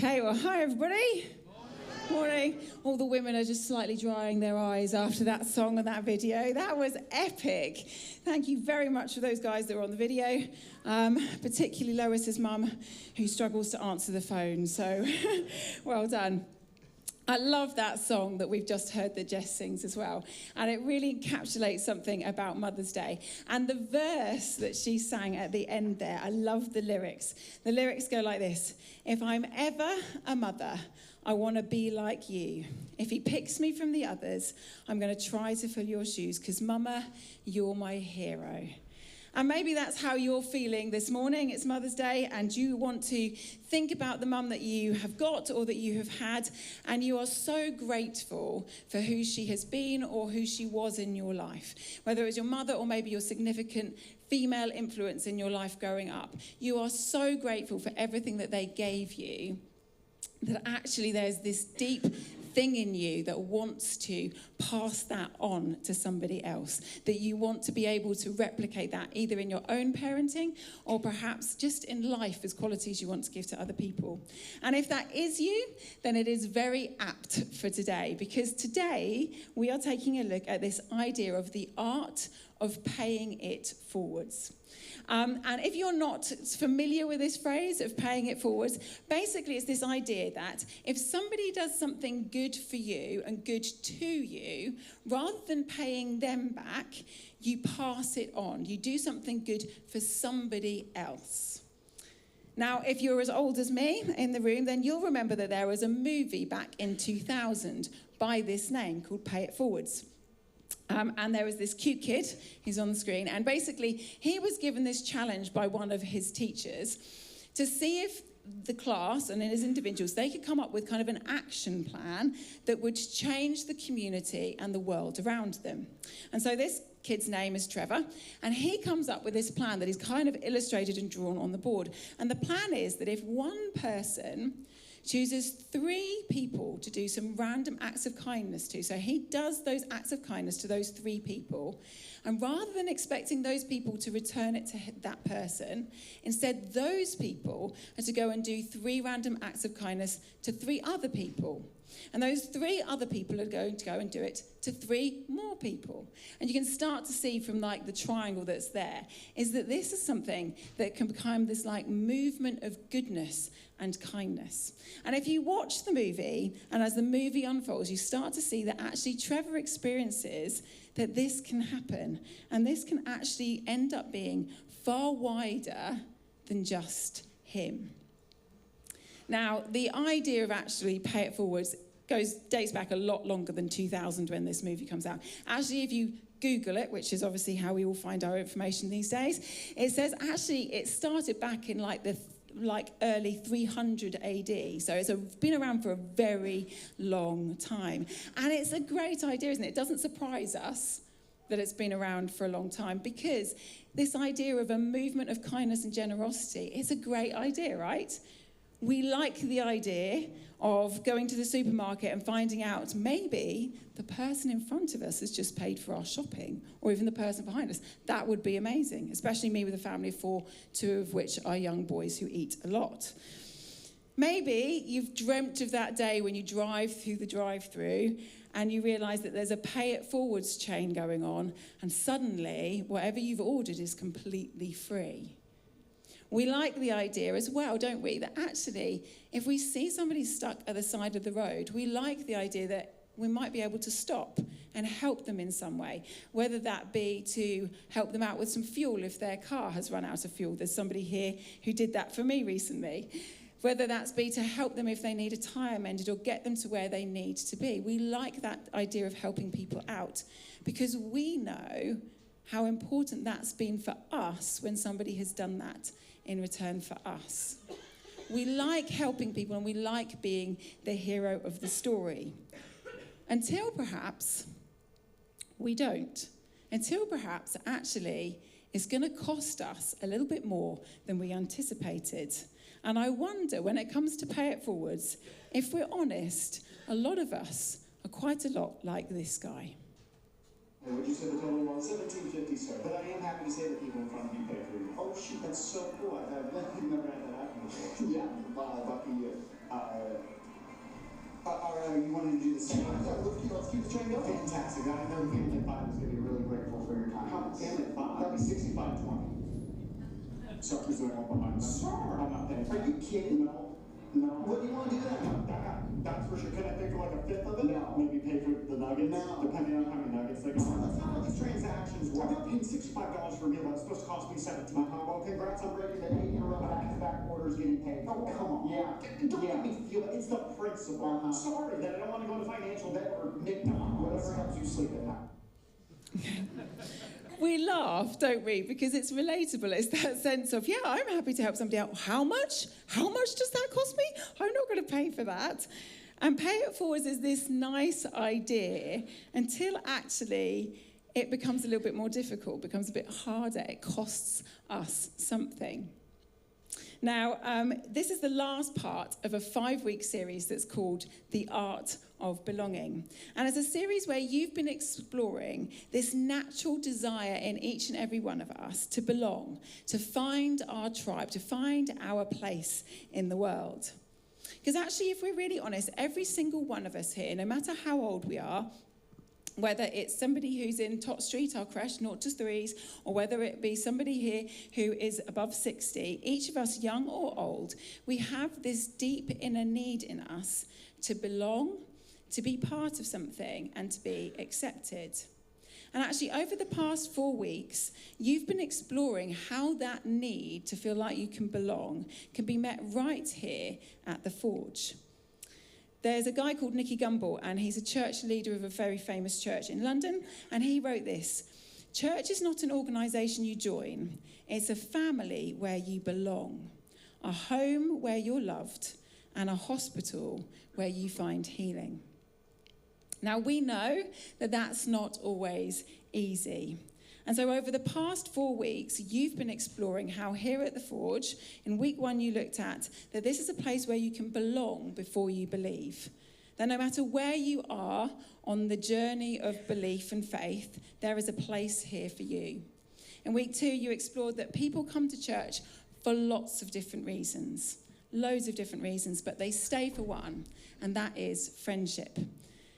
Okay, well, hi everybody. Morning. All the women are just slightly drying their eyes after that song and that video. That was epic. Thank you very much for those guys that were on the video, particularly Lois's mum, who struggles to answer the phone. So well done. I love that song that we've just heard that Jess sings as well. And it really encapsulates something about Mother's Day. And the verse that she sang at the end there, I love the lyrics. The lyrics go like this: if I'm ever a mother, I want to be like you. If he picks me from the others, I'm going to try to fill your shoes, because Mama, you're my hero. And maybe that's how you're feeling this morning. It's Mother's Day, and you want to think about the mum that you have got or that you have had, and you are so grateful for who she has been or who she was in your life. Whether it was your mother or maybe your significant female influence in your life growing up. You are so grateful for everything that they gave you, that actually there's this deep thing in you that wants to pass that on to somebody else, that you want to be able to replicate that either in your own parenting or perhaps just in life as qualities you want to give to other people. And if that is you, then it is very apt for today, because today we are taking a look at this idea of the art of paying it forwards. And if you're not familiar with this phrase of paying it forwards, basically it's this idea that if somebody does something good for you and good to you, rather than paying them back, you pass it on. You do something good for somebody else. Now, if you're as old as me in the room, then you'll remember that there was a movie back in 2000 by this name called Pay It Forwards. And there was this cute kid, he's on the screen, and basically he was given this challenge by one of his teachers to see if the class and as individuals, they could come up with kind of an action plan that would change the community and the world around them. And so this kid's name is Trevor, and he comes up with this plan that is kind of illustrated and drawn on the board. And the plan is that if one person chooses 3 people to do some random acts of kindness to. So he does those acts of kindness to those 3 people. And rather than expecting those people to return it to that person, instead those people are to go and do 3 random acts of kindness to 3 other people. And those 3 other people are going to go and do it to 3 more people. And you can start to see from like the triangle that's there, is that this is something that can become this like movement of goodness and kindness. And if you watch the movie, and as the movie unfolds, you start to see that actually Trevor experiences that this can happen. And this can actually end up being far wider than just him. Now, the idea of actually pay it forwards dates back a lot longer than 2000 when this movie comes out. Actually, if you Google it, which is obviously how we all find our information these days, it says actually it started back in the early 300 AD. So it's been around for a very long time. And it's a great idea, isn't it? It doesn't surprise us that it's been around for a long time, because this idea of a movement of kindness and generosity is a great idea, right? We like the idea of going to the supermarket and finding out maybe the person in front of us has just paid for our shopping, or even the person behind us. That would be amazing, especially me with a family of 4, 2 of which are young boys who eat a lot. Maybe you've dreamt of that day when you drive through the drive-through and you realise that there's a pay it forwards chain going on, and suddenly whatever you've ordered is completely free. We like the idea as well, don't we, that actually if we see somebody stuck at the side of the road, we like the idea that we might be able to stop and help them in some way, whether that be to help them out with some fuel if their car has run out of fuel. There's somebody here who did that for me recently. Whether that's be to help them if they need a tyre mended or get them to where they need to be. We like that idea of helping people out because we know how important that's been for us when somebody has done that in return for us. We like helping people and we like being the hero of the story. Until perhaps we don't. Until perhaps actually it's going to cost us a little bit more than we anticipated. And I wonder, when it comes to pay it forwards, if we're honest, a lot of us are quite a lot like this guy. And would you say the total was? 1750, sir. But I am happy to say that people in front of you pay for you. Oh, shoot, that's so cool. I've never had that happen before. Yeah, buck a year. You wanted to do the same? Let's keep the train going. Fantastic. I know Family 5 is going to be really grateful for your kindness. Family 5? That'll be 65-20. Sorry, is there one behind that? Sure. I'm not paying. Are you kidding? No. What do you want to do then? That's for sure. Can I pick like a fifth of it? No. Maybe pay for the nuggets? No. Depending on how many nuggets they got. That's not how these transactions work. I'm paying $65 for a meal that's supposed to cost me $17. Well, congrats on breaking the 8-in-a-row back-to-back orders getting paid. Oh, come on. Yeah. Don't make me feel that. It's the principle. Sorry that I don't want to go into financial debt or McDonald's. Whatever helps you sleep at night. We laugh, don't we? Because it's relatable. It's that sense of, yeah, I'm happy to help somebody out. How much? How much does that cost me? I'm not going to pay for that. And pay it forward is this nice idea until actually it becomes a little bit more difficult, becomes a bit harder. It costs us something. Now, this is the last part of a 5-week series that's called The Art of Belonging. And it's a series where you've been exploring this natural desire in each and every one of us to belong, to find our tribe, to find our place in the world. Because actually, if we're really honest, every single one of us here, no matter how old we are, whether it's somebody who's in Tot Street, our creche, 0 to 3s, or whether it be somebody here who is above 60, each of us, young or old, we have this deep inner need in us to belong, to be part of something, and to be accepted. And actually, over the past 4 weeks, you've been exploring how that need to feel like you can belong can be met right here at the Forge. There's a guy called Nicky Gumbel, and he's a church leader of a very famous church in London, and he wrote this: "Church is not an organisation you join, it's a family where you belong, a home where you're loved, and a hospital where you find healing." Now, we know that that's not always easy. And so over the past 4 weeks, you've been exploring how here at the Forge, in week 1 you looked at that this is a place where you can belong before you believe. That no matter where you are on the journey of belief and faith, there is a place here for you. In week 2, you explored that people come to church for lots of different reasons, loads of different reasons, but they stay for one, and that is friendship.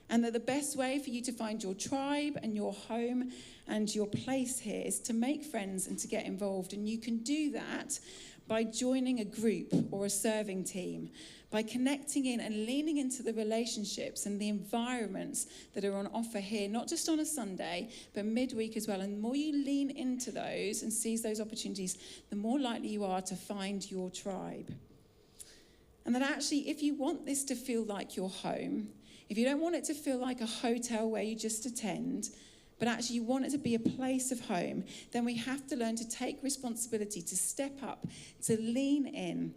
And that the best way for you to find your tribe and your home and your place here is to make friends and to get involved. And you can do that by joining a group or a serving team, by connecting in and leaning into the relationships and the environments that are on offer here, not just on a Sunday, but midweek as well. And the more you lean into those and seize those opportunities, the more likely you are to find your tribe. And that actually, if you want this to feel like your home, if you don't want it to feel like a hotel where you just attend, but actually you want it to be a place of home, then we have to learn to take responsibility, to step up, to lean in,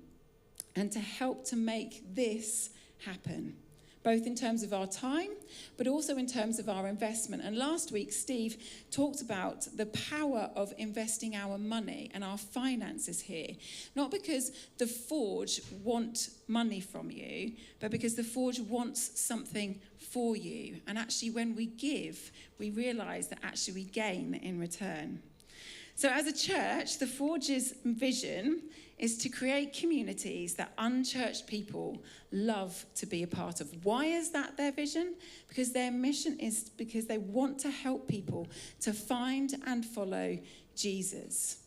and to help to make this happen, both in terms of our time, but also in terms of our investment. And last week, Steve talked about the power of investing our money and our finances here, not because the Forge want money from you, but because the Forge wants something for you. And actually, when we give, we realise that actually we gain in return. So as a church, the Forge's vision is to create communities that unchurched people love to be a part of. Why is that their vision? Because their mission is because they want to help people to find and follow Jesus.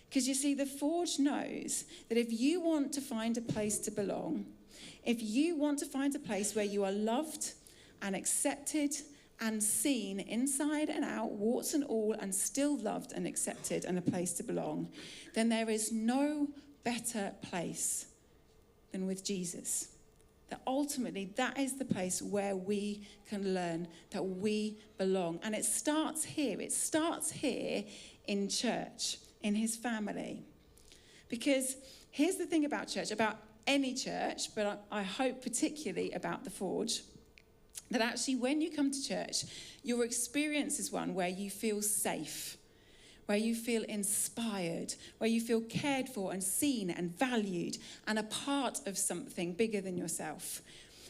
Because you see, the Forge knows that if you want to find a place to belong, if you want to find a place where you are loved and accepted and seen inside and out, warts and all, and still loved and accepted and a place to belong, then there is no better place than with Jesus. That ultimately, that is the place where we can learn that we belong. And it starts here. It starts here in church, in his family. Because here's the thing about church, about any church, but I hope particularly about the Forge, that actually when you come to church, your experience is one where you feel safe, where you feel inspired, where you feel cared for and seen and valued and a part of something bigger than yourself,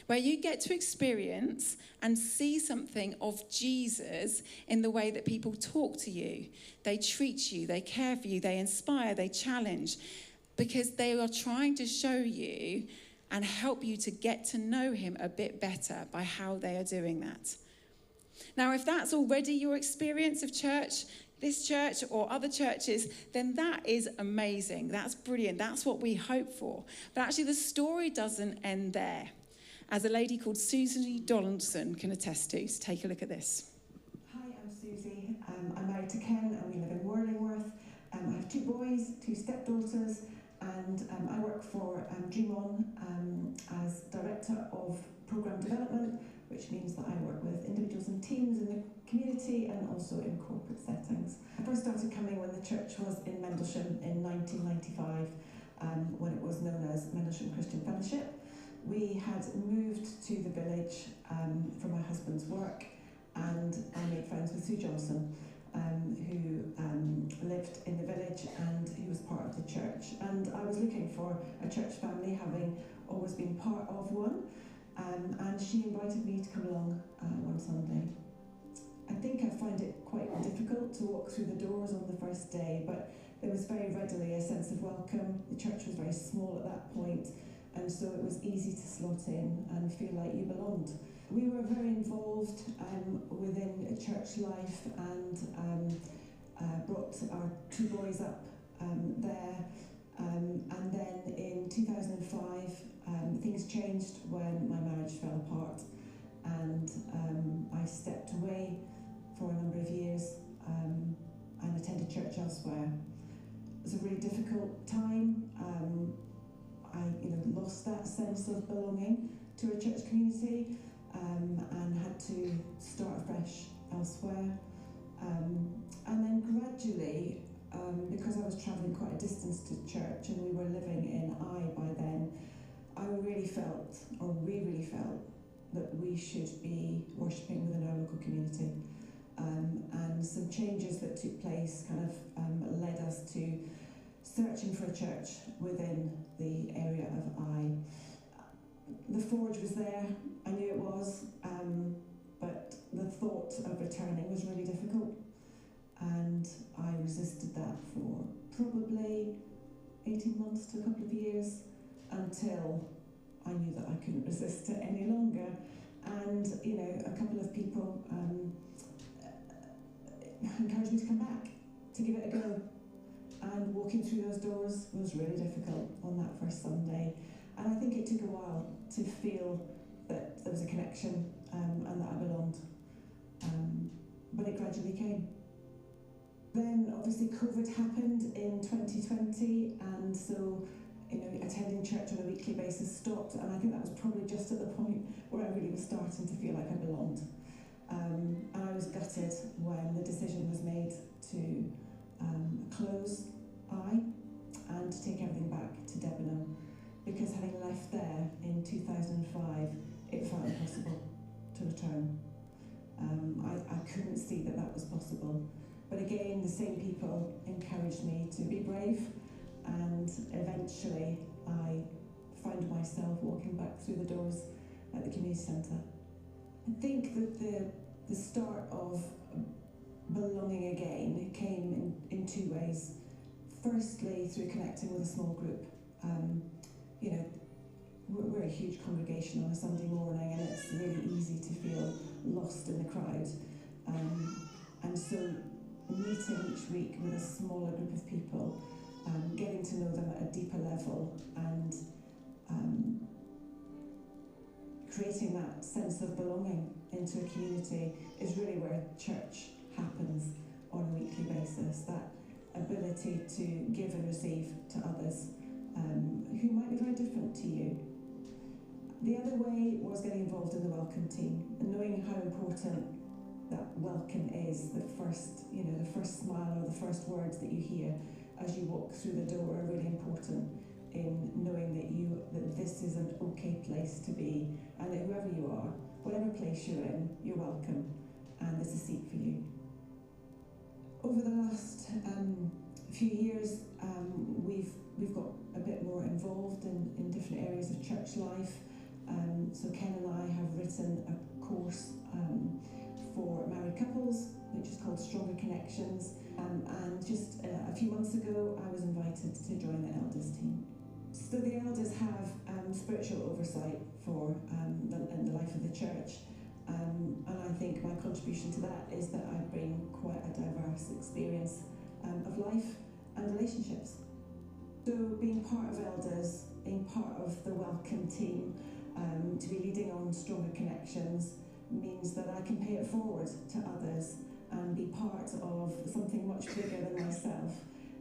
where you get to experience and see something of Jesus in the way that people talk to you. They treat you, they care for you, they inspire, they challenge, because they are trying to show you and help you to get to know him a bit better by how they are doing that. Now, if that's already your experience of church, this church or other churches, then that is amazing. That's brilliant. That's what we hope for. But actually, the story doesn't end there, as a lady called Susie Donaldson can attest to. So take a look at this. Hi, I'm Susie. I'm married to Ken and we live in Whirlingworth. I have 2 boys, 2 stepdaughters, and I work for Dream On as Director of Programme Development, which means that I work with individuals and teams in the community and also in corporate settings. I first started coming when the church was in Mendlesham in 1995, when it was known as Mendlesham Christian Fellowship. We had moved to the village for my husband's work, and I made friends with Sue Johnson, who lived in the village and who was part of the church. And I was looking for a church family, having always been part of one. And she invited me to come along one Sunday. I think I found it quite difficult to walk through the doors on the first day, but there was very readily a sense of welcome. The church was very small at that point, and so it was easy to slot in and feel like you belonged. We were very involved within church life and brought our 2 boys up there. And then in 2005, things changed when my marriage fell apart, and I stepped away for a number of years and attended church elsewhere. It was a really difficult time. I lost that sense of belonging to a church community and had to start afresh elsewhere. And then gradually, because I was travelling quite a distance to church and we were living in by then, we really felt that we should be worshipping within our local community. And some changes that took place kind of led us to searching for a church within the area of The Forge was there, I knew it was, but the thought of returning was really difficult. And I resisted that for probably 18 months to a couple of years until I knew that I couldn't resist it any longer. And, a couple of people encouraged me to come back, to give it a go. And walking through those doors was really difficult on that first Sunday. And I think it took a while to feel that there was a connection and that I belonged. But it gradually came. Then obviously COVID happened in 2020, and so attending church on a weekly basis stopped, and I think that was probably just at the point where I really was starting to feel like I belonged. And I was gutted when the decision was made to close and to take everything back to Debenham, because having left there in 2005, it felt impossible to return. I couldn't see that was possible. But again, the same people encouraged me to be brave, and eventually I found myself walking back through the doors at the community centre. I think that the start of belonging again came in 2 ways. Firstly, through connecting with a small group. We're a huge congregation on a Sunday morning, and it's really easy to feel lost in the crowd. And so meeting each week with a smaller group of people, getting to know them at a deeper level, and creating that sense of belonging into a community is really where church happens on a weekly basis. That ability to give and receive to others who might be very different to you. The other way was getting involved in the welcome team and knowing how important that welcome is. The first smile or the first words that you hear as you walk through the door are really important in knowing that this is an okay place to be, and that whoever you are, whatever place you're in, you're welcome, and there's a seat for you. Over the last few years, we've got a bit more involved in different areas of church life. So Ken and I have written a course for married couples, which is called Stronger Connections. And just a few months ago, I was invited to join the elders team. So the elders have spiritual oversight for the life of the church. And I think my contribution to that is that I bring quite a diverse experience of life and relationships. So being part of elders, being part of the welcome team, to be leading on stronger connections means that I can pay it forward to others and be part of something much bigger than myself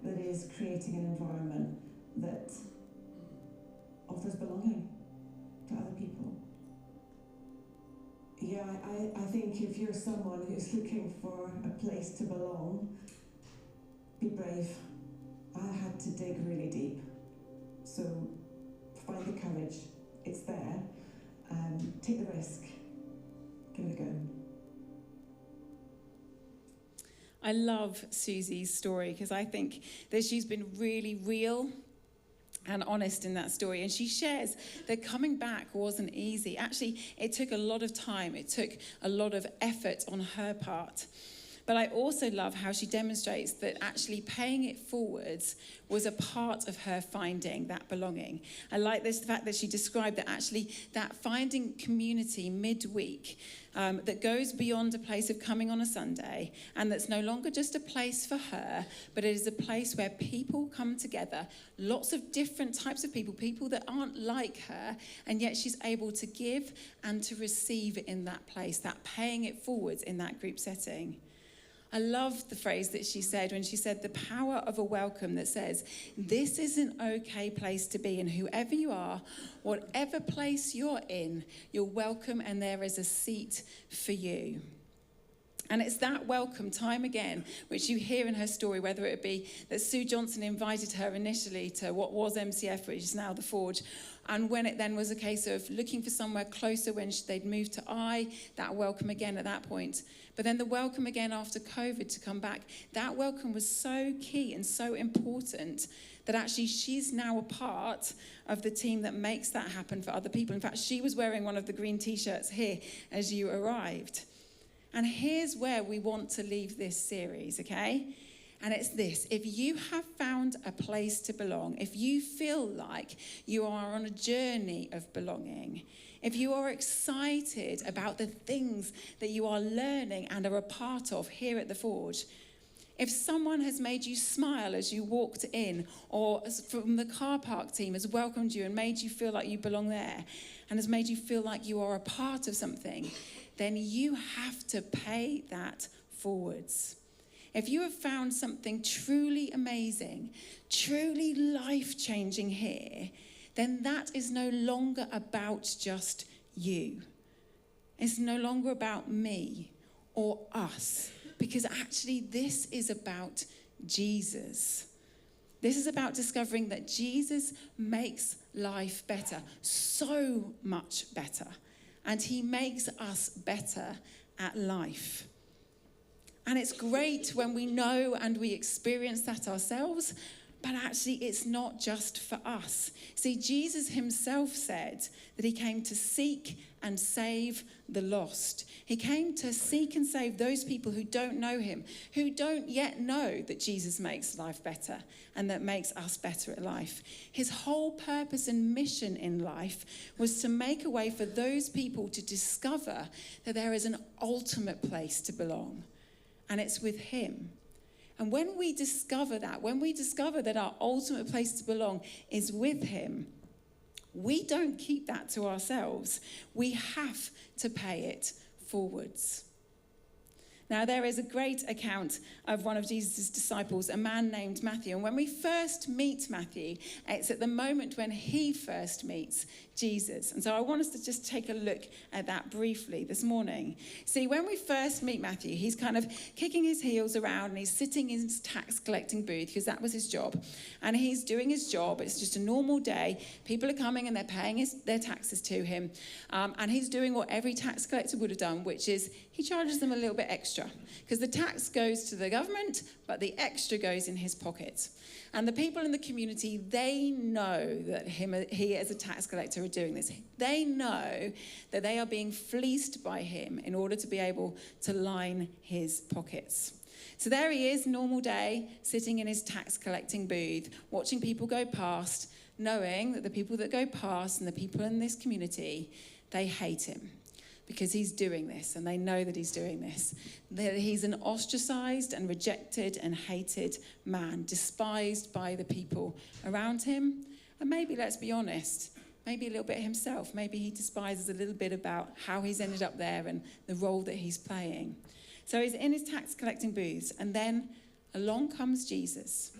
that is creating an environment that offers belonging to other people. Yeah, I think if you're someone who's looking for a place to belong, be brave. I had to dig really deep. So find the courage. It's there. Take the risk. Give it a go. I love Susie's story because I think that she's been really real and honest in that story. And she shares that coming back wasn't easy. Actually, it took a lot of time. It took a lot of effort on her part. But I also love how she demonstrates that actually paying it forwards was a part of her finding that belonging. I like this, the fact that she described that actually that finding community midweek that goes beyond a place of coming on a Sunday, and that's no longer just a place for her, but it is a place where people come together, lots of different types of people, people that aren't like her, and yet she's able to give and to receive in that place, that paying it forwards in that group setting. I love the phrase that she said when she said the power of a welcome that says, this is an okay place to be, and whoever you are, whatever place you're in, you're welcome and there is a seat for you. And it's that welcome time again, which you hear in her story, whether it be that Sue Johnson invited her initially to what was MCF, which is now the Forge, and when it then was a case of looking for somewhere closer when they'd moved to that welcome again at that point. But then the welcome again after COVID to come back, that welcome was so key and so important that actually she's now a part of the team that makes that happen for other people. In fact, she was wearing one of the green T-shirts here as you arrived. And here's where we want to leave this series, okay? And it's this: if you have found a place to belong, if you feel like you are on a journey of belonging, if you are excited about the things that you are learning and are a part of here at the Forge, if someone has made you smile as you walked in, or from the car park team has welcomed you and made you feel like you belong there, and has made you feel like you are a part of something, then you have to pay that forwards. If you have found something truly amazing, truly life-changing here, then that is no longer about just you. It's no longer about me or us, because actually this is about Jesus. This is about discovering that Jesus makes life better, so much better. And he makes us better at life. And it's great when we know and we experience that ourselves, but actually it's not just for us. See, Jesus himself said that he came to seek and save the lost. He came to seek and save those people who don't know him, who don't yet know that Jesus makes life better and that makes us better at life. His whole purpose and mission in life was to make a way for those people to discover that there is an ultimate place to belong, and it's with him. And when we discover that our ultimate place to belong is with him, we don't keep that to ourselves. We have to pay it forwards. Now, there is a great account of one of Jesus' disciples, a man named Matthew. And when we first meet Matthew, it's at the moment when he first meets Jesus. And so I want us to just take a look at that briefly this morning. See, when we first meet Matthew, he's kind of kicking his heels around and he's sitting in his tax collecting booth because that was his job. And he's doing his job. It's just a normal day. People are coming and they're paying their taxes to him. And he's doing what every tax collector would have done, which is he charges them a little bit extra because the tax goes to the government, but the extra goes in his pocket. And the people in the community, they know that he as a tax collector are doing this. They know that they are being fleeced by him in order to be able to line his pockets. So there he is, normal day, sitting in his tax collecting booth, watching people go past, knowing that the people that go past and the people in this community, they hate him because he's doing this, and they know that he's doing this. That he's an ostracized and rejected and hated man, despised by the people around him. And maybe, let's be honest, maybe a little bit himself. Maybe he despises a little bit about how he's ended up there and the role that he's playing. So he's in his tax collecting booths, and then along comes Jesus.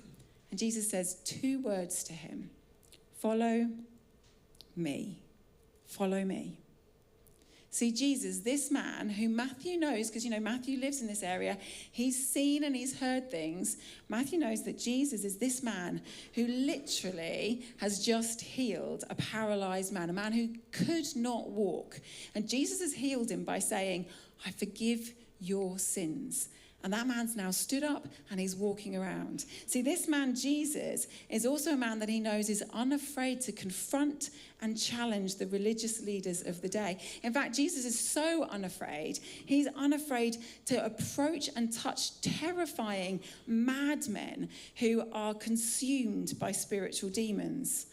And Jesus says 2 words to him: follow me. Follow me. See, Jesus, this man who Matthew knows, because, Matthew lives in this area, he's seen and he's heard things. Matthew knows that Jesus is this man who literally has just healed a paralyzed man, a man who could not walk. And Jesus has healed him by saying, I forgive your sins. And that man's now stood up and he's walking around. See, this man, Jesus, is also a man that he knows is unafraid to confront and challenge the religious leaders of the day. In fact, Jesus is so unafraid. He's unafraid to approach and touch terrifying madmen who are consumed by spiritual demons.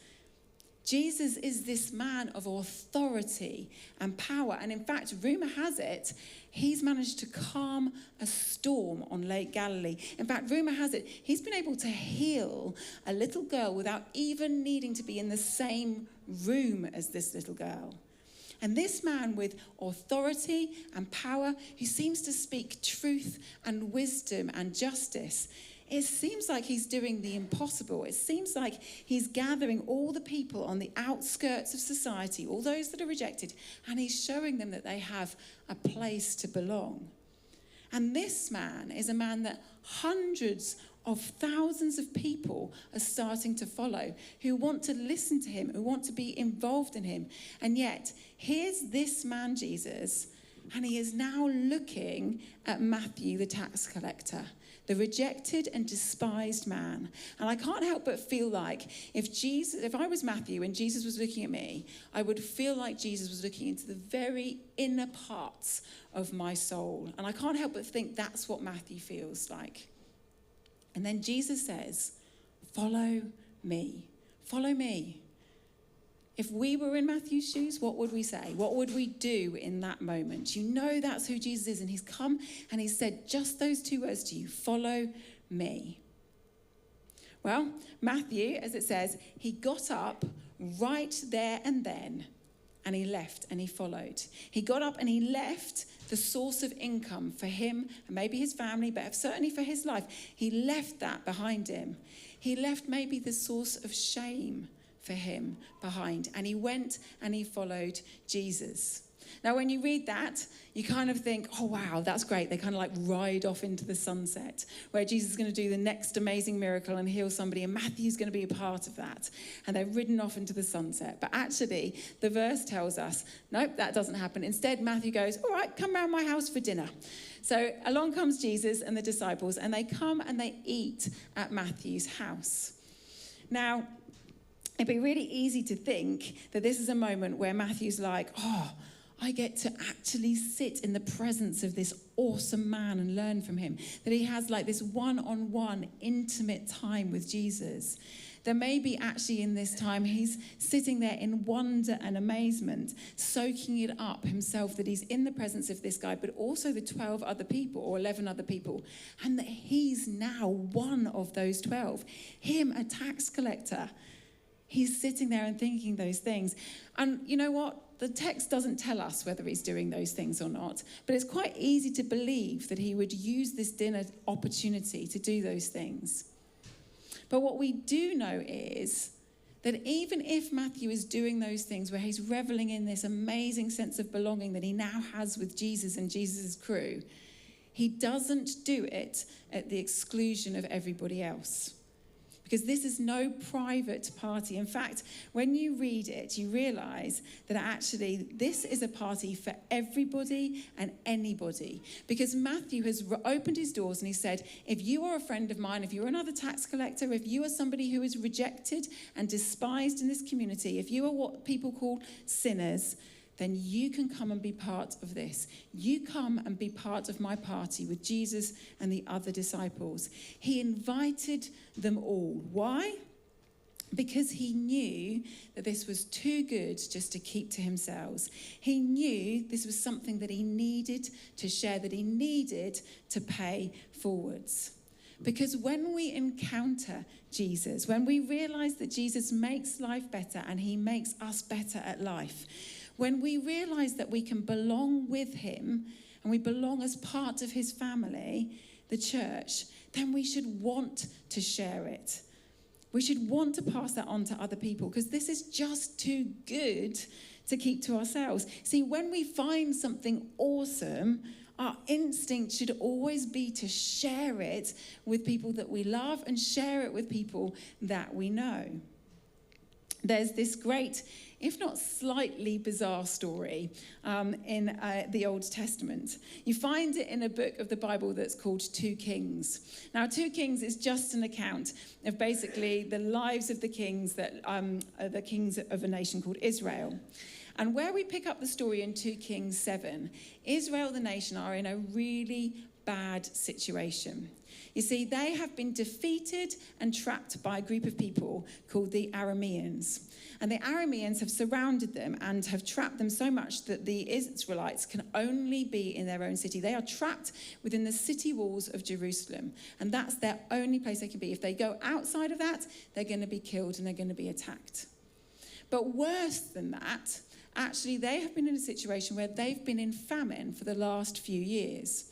Jesus is this man of authority and power. And in fact, rumor has it, he's managed to calm a storm on Lake Galilee. In fact, rumor has it, he's been able to heal a little girl without even needing to be in the same room as this little girl. And this man with authority and power, who seems to speak truth and wisdom and justice, it seems like he's doing the impossible. It seems like he's gathering all the people on the outskirts of society, all those that are rejected, and he's showing them that they have a place to belong. And this man is a man that hundreds of thousands of people are starting to follow, who want to listen to him, who want to be involved in him. And yet, here's this man, Jesus, and he is now looking at Matthew, the tax collector, the rejected and despised man. And I can't help but feel like if I was Matthew and Jesus was looking at me, I would feel like Jesus was looking into the very inner parts of my soul. And I can't help but think that's what Matthew feels like. And then Jesus says, follow me. Follow me. If we were in Matthew's shoes, what would we say? What would we do in that moment? You know that's who Jesus is. And he's come and he said just those 2 words to you: follow me. Well, Matthew, as it says, he got up right there and then, and he left and he followed. He got up and he left the source of income for him and maybe his family, but certainly for his life. He left that behind him. He left maybe the source of shame for him behind, and he went and he followed Jesus. Now, when you read that, you kind of think, oh, wow, that's great. They kind of like ride off into the sunset where Jesus is going to do the next amazing miracle and heal somebody, and Matthew's going to be a part of that. And they're ridden off into the sunset. But actually, the verse tells us, nope, that doesn't happen. Instead, Matthew goes, all right, come round my house for dinner. So along comes Jesus and the disciples, and they come and they eat at Matthew's house. Now, it'd be really easy to think that this is a moment where Matthew's like, oh, I get to actually sit in the presence of this awesome man and learn from him. That he has like this one-on-one intimate time with Jesus. That maybe actually in this time he's sitting there in wonder and amazement, soaking it up himself, that he's in the presence of this guy, but also the 12 other people or 11 other people. And that he's now one of those 12. Him, a tax collector. He's sitting there and thinking those things. And you know what? The text doesn't tell us whether he's doing those things or not, but it's quite easy to believe that he would use this dinner opportunity to do those things. But what we do know is that even if Matthew is doing those things where he's reveling in this amazing sense of belonging that he now has with Jesus and Jesus' crew, he doesn't do it at the exclusion of everybody else. Because this is no private party. In fact, when you read it, you realize that actually this is a party for everybody and anybody. Because Matthew has opened his doors and he said, if you are a friend of mine, if you're another tax collector, if you are somebody who is rejected and despised in this community, if you are what people call sinners, then you can come and be part of this. You come and be part of my party with Jesus and the other disciples. He invited them all. Why? because he knew that this was too good just to keep to himself. He knew this was something that he needed to share, that he needed to pay forwards. Because when we encounter Jesus, when we realize that Jesus makes life better and he makes us better at life, when we realize that we can belong with him and we belong as part of his family, the church, then we should want to share it. We should want to pass that on to other people because this is just too good to keep to ourselves. See, when we find something awesome, our instinct should always be to share it with people that we love and share it with people that we know. There's this great, if not slightly bizarre story in the Old Testament. You find it in a book of the Bible that's called 2 Kings. Now, 2 Kings is just an account of basically the lives of the kings that are the kings of a nation called Israel. And where we pick up the story in 2 Kings 7, Israel, the nation, are in a really bad situation. You see, they have been defeated and trapped by a group of people called the Arameans. And the Arameans have surrounded them and have trapped them so much that the Israelites can only be in their own city. They are trapped within the city walls of Jerusalem. And that's their only place they can be. If they go outside of that, they're going to be killed and they're going to be attacked. But worse than that, actually, they have been in a situation where they've been in famine for the last few years.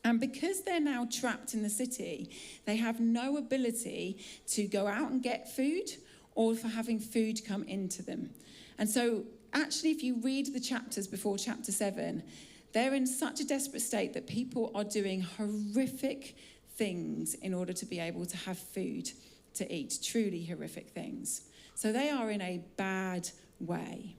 And because they're now trapped in the city, they have no ability to go out and get food or for having food come into them. And so actually, if you read the chapters before chapter 7, they're in such a desperate state that people are doing horrific things in order to be able to have food to eat, truly horrific things. So they are in a bad way.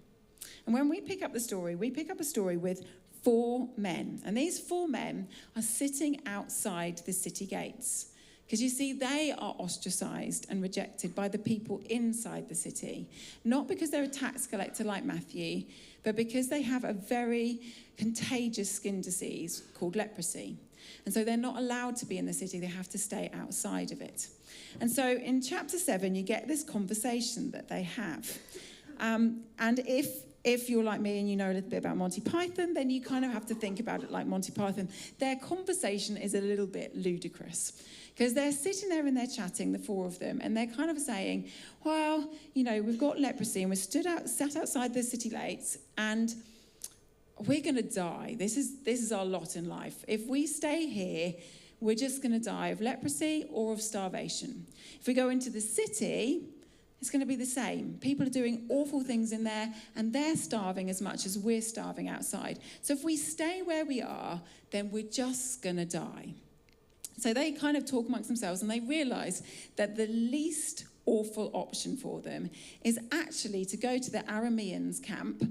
And when we pick up the story, we pick up a story with 4 men. And these 4 men are sitting outside the city gates. Because you see, they are ostracized and rejected by the people inside the city. Not because they're a tax collector like Matthew, but because they have a very contagious skin disease called leprosy. And so they're not allowed to be in the city. They have to stay outside of it. And so in chapter 7, you get this conversation that they have. And if you're like me and you know a little bit about Monty Python, then you kind of have to think about it like Monty Python. Their conversation is a little bit ludicrous because they're sitting there and they're chatting, the 4 of them, and they're kind of saying, well, you know, we've got leprosy and we're sat outside the city gates and we're going to die. This is our lot in life. If we stay here, we're just going to die of leprosy or of starvation. If we go into the city, it's going to be the same. People are doing awful things in there and they're starving as much as we're starving outside. So if we stay where we are, then we're just going to die. So they kind of talk amongst themselves and they realize that the least awful option for them is actually to go to the Arameans' camp,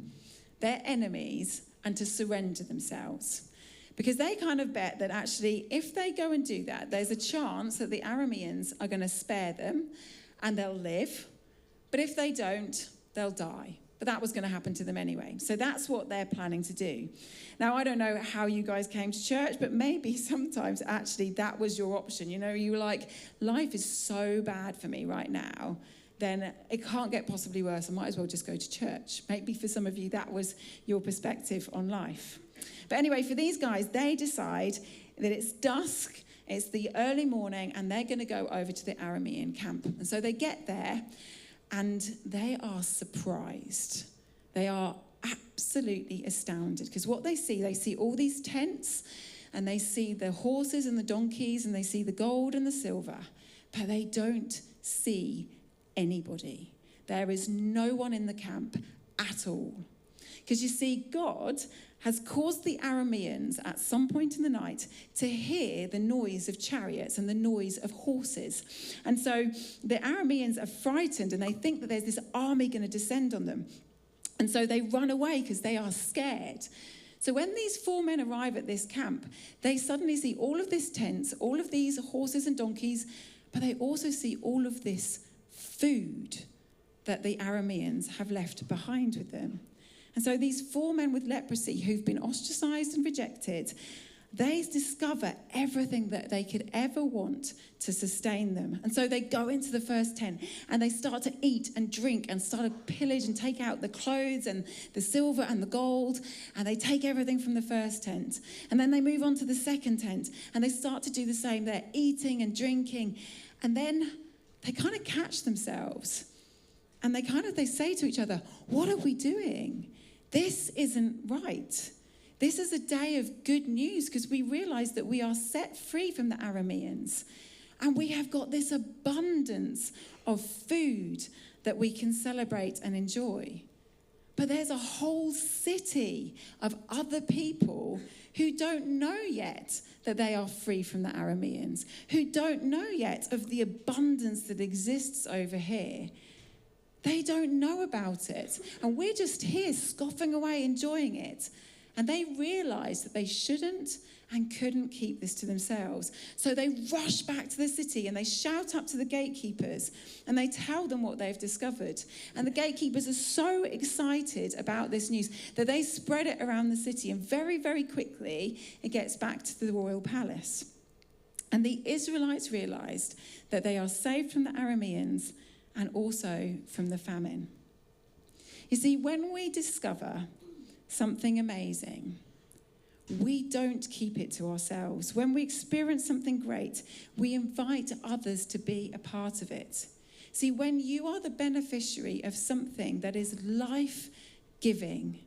their enemies, and to surrender themselves. Because they kind of bet that actually if they go and do that, there's a chance that the Arameans are going to spare them and they'll live. But if they don't, they'll die. But that was going to happen to them anyway. So that's what they're planning to do. Now, I don't know how you guys came to church, but maybe sometimes actually that was your option. You know, you were like, life is so bad for me right now, then it can't get possibly worse. I might as well just go to church. Maybe for some of you, that was your perspective on life. But anyway, for these guys, they decide that it's dusk, it's the early morning, and they're going to go over to the Aramean camp. And so they get there. And they are surprised. They are absolutely astounded because what they see all these tents and they see the horses and the donkeys and they see the gold and the silver, but they don't see anybody. There is no one in the camp at all. Because you see, God has caused the Arameans at some point in the night to hear the noise of chariots and the noise of horses. And so the Arameans are frightened and they think that there's this army going to descend on them. And so they run away because they are scared. So when these 4 men arrive at this camp, they suddenly see all of this tents, all of these horses and donkeys, but they also see all of this food that the Arameans have left behind with them. And so these 4 men with leprosy who've been ostracized and rejected, they discover everything that they could ever want to sustain them. And so they go into the first tent and they start to eat and drink and start to pillage and take out the clothes and the silver and the gold. And they take everything from the first tent. And then they move on to the second tent and they start to do the same. They're eating and drinking. And then they kind of catch themselves. And they say to each other, what are we doing? This isn't right. This is a day of good news because we realize that we are set free from the Arameans and we have got this abundance of food that we can celebrate and enjoy. But there's a whole city of other people who don't know yet that they are free from the Arameans, who don't know yet of the abundance that exists over here. They don't know about it. And we're just here scoffing away, enjoying it. And they realised that they shouldn't and couldn't keep this to themselves. So they rush back to the city and they shout up to the gatekeepers and they tell them what they've discovered. And the gatekeepers are so excited about this news that they spread it around the city. And very, very quickly, it gets back to the royal palace. And the Israelites realised that they are saved from the Arameans and also from the famine. You see, when we discover something amazing, we don't keep it to ourselves. When we experience something great, we invite others to be a part of it. See, when you are the beneficiary of something that is life-giving,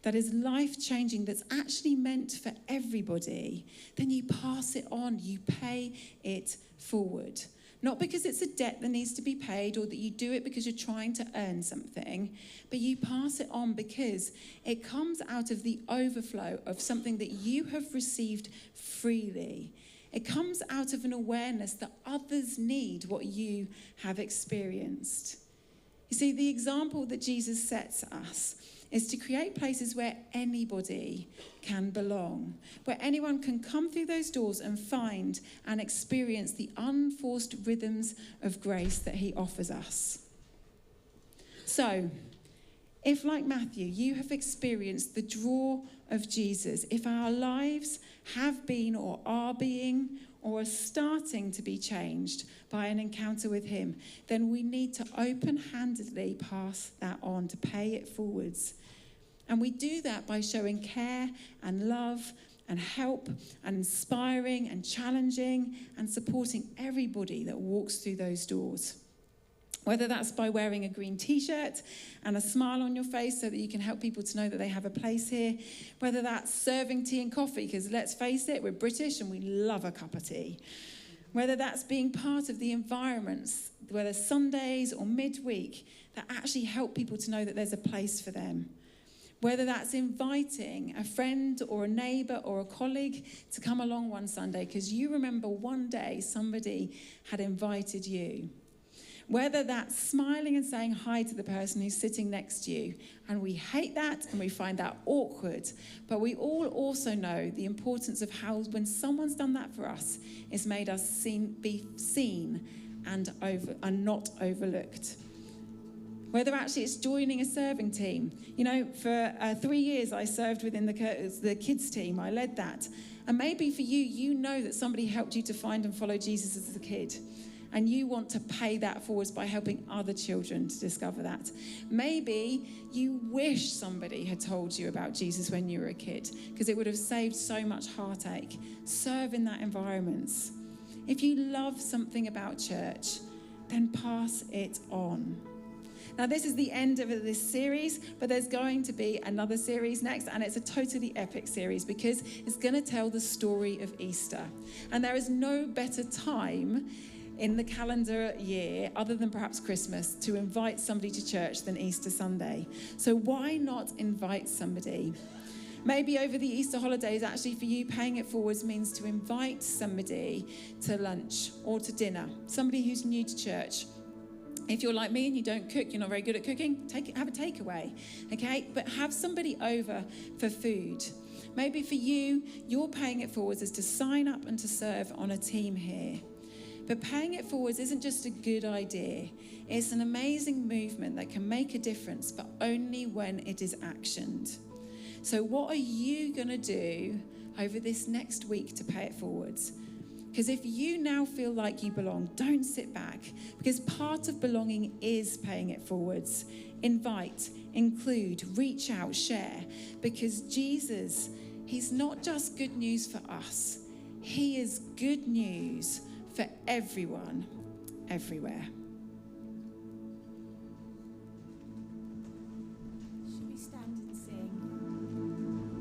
that is life-changing, that's actually meant for everybody, then you pass it on, you pay it forward. Not because it's a debt that needs to be paid or that you do it because you're trying to earn something, but you pass it on because it comes out of the overflow of something that you have received freely. It comes out of an awareness that others need what you have experienced. You see, the example that Jesus sets us is to create places where anybody can belong, where anyone can come through those doors and find and experience the unforced rhythms of grace that he offers us. So, if like Matthew, you have experienced the draw of Jesus, if our lives have been or are being or are starting to be changed by an encounter with him, then we need to open-handedly pass that on, to pay it forwards. And we do that by showing care and love and help and inspiring and challenging and supporting everybody that walks through those doors. Whether that's by wearing a green t-shirt and a smile on your face so that you can help people to know that they have a place here. Whether that's serving tea and coffee, because let's face it, we're British and we love a cup of tea. Whether that's being part of the environments, whether Sundays or midweek, that actually help people to know that there's a place for them. Whether that's inviting a friend or a neighbour or a colleague to come along one Sunday because you remember one day somebody had invited you. Whether that's smiling and saying hi to the person who's sitting next to you. And we hate that and we find that awkward. But we all also know the importance of how when someone's done that for us, it's made us be seen and not overlooked. Whether actually it's joining a serving team. You know, for 3 years I served within the kids team. I led that. And maybe for you, you know that somebody helped you to find and follow Jesus as a kid. And you want to pay that forwards by helping other children to discover that. Maybe you wish somebody had told you about Jesus when you were a kid, because it would have saved so much heartache. Serve in that environment. If you love something about church, then pass it on. Now, this is the end of this series, but there's going to be another series next, and it's a totally epic series because it's going to tell the story of Easter. And there is no better time in the calendar year, other than perhaps Christmas, to invite somebody to church than Easter Sunday. So why not invite somebody? Maybe over the Easter holidays, actually for you, paying it forwards means to invite somebody to lunch or to dinner, somebody who's new to church. If you're like me and you don't cook, you're not very good at cooking, have a takeaway, okay? But have somebody over for food. Maybe for you, you're paying it forwards is to sign up and to serve on a team here. But paying it forwards isn't just a good idea. It's an amazing movement that can make a difference, but only when it is actioned. So what are you going to do over this next week to pay it forwards. Because if you now feel like you belong, don't sit back, because part of belonging is paying it forwards. Invite, include, reach out, share, because Jesus, he's not just good news for us. He is good news for everyone, everywhere.